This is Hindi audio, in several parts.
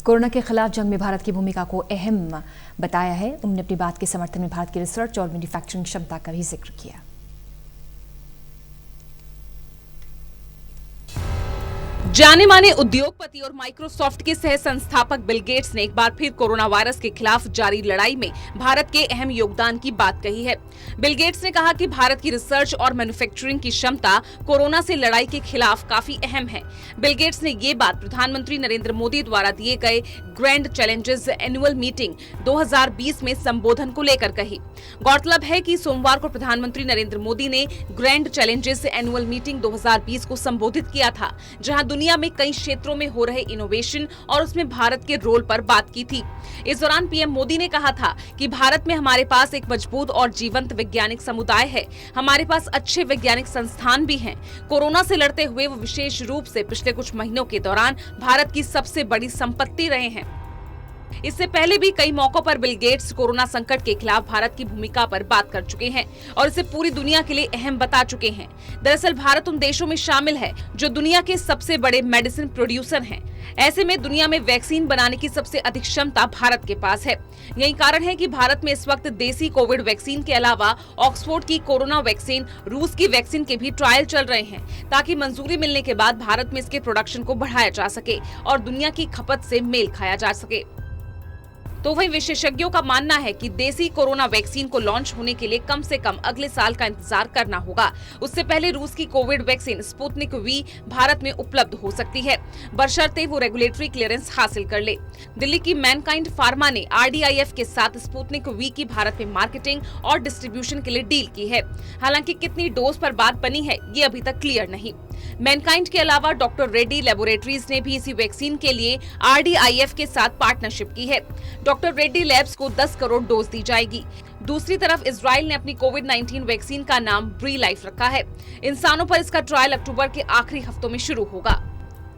कोरोना के खिलाफ जंग में भारत की भूमिका को अहम बताया है। उन्होंने अपनी बात के समर्थन में भारत की रिसर्च और मैन्युफैक्चरिंग क्षमता का भी जिक्र किया। जाने माने उद्योगपति और माइक्रोसॉफ्ट के सह संस्थापक बिल गेट्स ने एक बार फिर कोरोना वायरस के खिलाफ जारी लड़ाई में भारत के अहम योगदान की बात कही है। बिल गेट्स ने कहा कि भारत की रिसर्च और मैन्युफैक्चरिंग की क्षमता कोरोना से लड़ाई के खिलाफ काफी अहम है। बिल गेट्स ने ये बात प्रधानमंत्री नरेंद्र मोदी द्वारा दिए गए ग्रैंड चैलेंजेस एनुअल मीटिंग 2020 में संबोधन को लेकर कही। गौरतलब है कि सोमवार को प्रधानमंत्री नरेंद्र मोदी ने ग्रैंड चैलेंजेस एनुअल मीटिंग 2020 को संबोधित किया था, जहां दुनिया में कई क्षेत्रों में हो रहे इनोवेशन और उसमें भारत के रोल पर बात की थी। इस दौरान पीएम मोदी ने कहा था कि भारत में हमारे पास एक मजबूत और जीवंत वैज्ञानिक समुदाय है। हमारे पास अच्छे वैज्ञानिक संस्थान भी हैं। कोरोना से लड़ते हुए वो विशेष रूप से पिछले कुछ महीनों के दौरान भारत की सबसे बड़ी संपत्ति रहे हैं। इससे पहले भी कई मौकों पर बिल गेट्स कोरोना संकट के खिलाफ भारत की भूमिका पर बात कर चुके हैं और इसे पूरी दुनिया के लिए अहम बता चुके हैं। दरअसल भारत उन देशों में शामिल है जो दुनिया के सबसे बड़े मेडिसिन प्रोड्यूसर हैं। ऐसे में दुनिया में वैक्सीन बनाने की सबसे अधिक क्षमता भारत के पास है। यही कारण है कि भारत में इस वक्त देसी कोविड वैक्सीन के अलावा ऑक्सफोर्ड की कोरोना वैक्सीन, रूस की वैक्सीन के भी ट्रायल चल रहे हैं, ताकि मंजूरी मिलने के बाद भारत में इसके प्रोडक्शन को बढ़ाया जा सके और दुनिया की खपत से मेल खाया जा सके। तो वहीं विशेषज्ञों का मानना है कि देसी कोरोना वैक्सीन को लॉन्च होने के लिए कम से कम अगले साल का इंतजार करना होगा। उससे पहले रूस की Covid vaccine Sputnik V Bharat में उपलब्ध हो सकती है, बशर्ते वो रेगुलेटरी क्लियरेंस हासिल कर ले। दिल्ली की मैनकाइंड फार्मा ने RDIF के साथ स्पुतनिक वी की भारत में मार्केटिंग और डिस्ट्रीब्यूशन के लिए डील की है। हालांकि कितनी डोज पर बात बनी है, ये अभी तक क्लियर नहीं। मैनकाइंड के अलावा डॉक्टर रेड्डी लेबोरेटरीज ने भी इसी वैक्सीन के लिए RDIF के साथ पार्टनरशिप की है। डॉक्टर रेड्डी लैब्स को 10 करोड़ डोज दी जाएगी। दूसरी तरफ इजराइल ने अपनी कोविड-19 वैक्सीन का नाम ब्री लाइफ रखा है। इंसानों पर इसका ट्रायल अक्टूबर के आखिरी हफ्तों में शुरू होगा।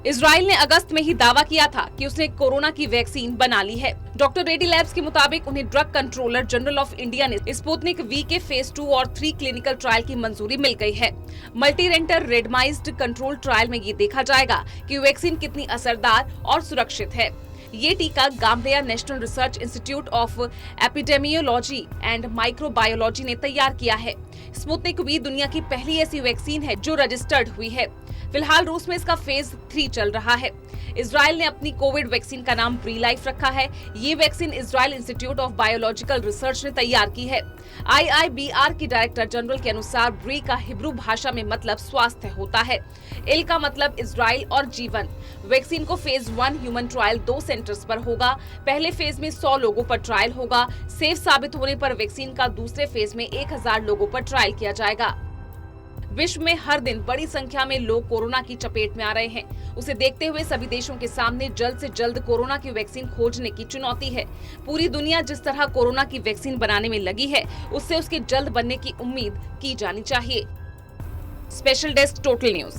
इजराइल ने अगस्त में ही दावा किया था कि उसने कोरोना की वैक्सीन बना ली है। डॉक्टर रेड्डी लैब्स के मुताबिक उन्हें drug controller general of India ने स्पुतनिक वी के फेज 2 और 3 क्लिनिकल ट्रायल की मंजूरी मिल गई है। Multi render randomised control trial में ये देखा जाएगा कि वैक्सीन कितनी असरदार और सुरक्षित है। ये टीका Gambia national research institute of epidemiology and microbiology ने तैयार किया है। स्पुतनिक वी दुनिया की पहली ऐसी वैक्सीन है जो रजिस्टर्ड हुई है। फिलहाल रूस में इसका फेज 3 चल रहा है। इजराइल ने अपनी कोविड वैक्सीन का नाम ब्री लाइफ रखा है। ये vaccine Israel institute of biological research ने तैयार की है। IIBR की डायरेक्टर जनरल के अनुसार ब्री का हिब्रू भाषा में मतलब स्वास्थ्य होता है। इल का मतलब इजराइल और जीवन। वैक्सीन को फेज 1 ह्यूमन ट्रायल 2 सेंटर्स पर होगा। पहले फेज में 100 लोगों पर ट्रायल होगा। सेफ साबित होने पर वैक्सीन का दूसरे फेज में 1000 लोगों पर ट्रायल किया जाएगा। विश्व में हर दिन बड़ी संख्या में लोग कोरोना की चपेट में आ रहे हैं। उसे देखते हुए सभी देशों के सामने जल्द से जल्द कोरोना की वैक्सीन खोजने की चुनौती है। पूरी दुनिया जिस तरह कोरोना की वैक्सीन बनाने में लगी है, उससे उसके जल्द बनने की उम्मीद की जानी चाहिए। Special desk, total news.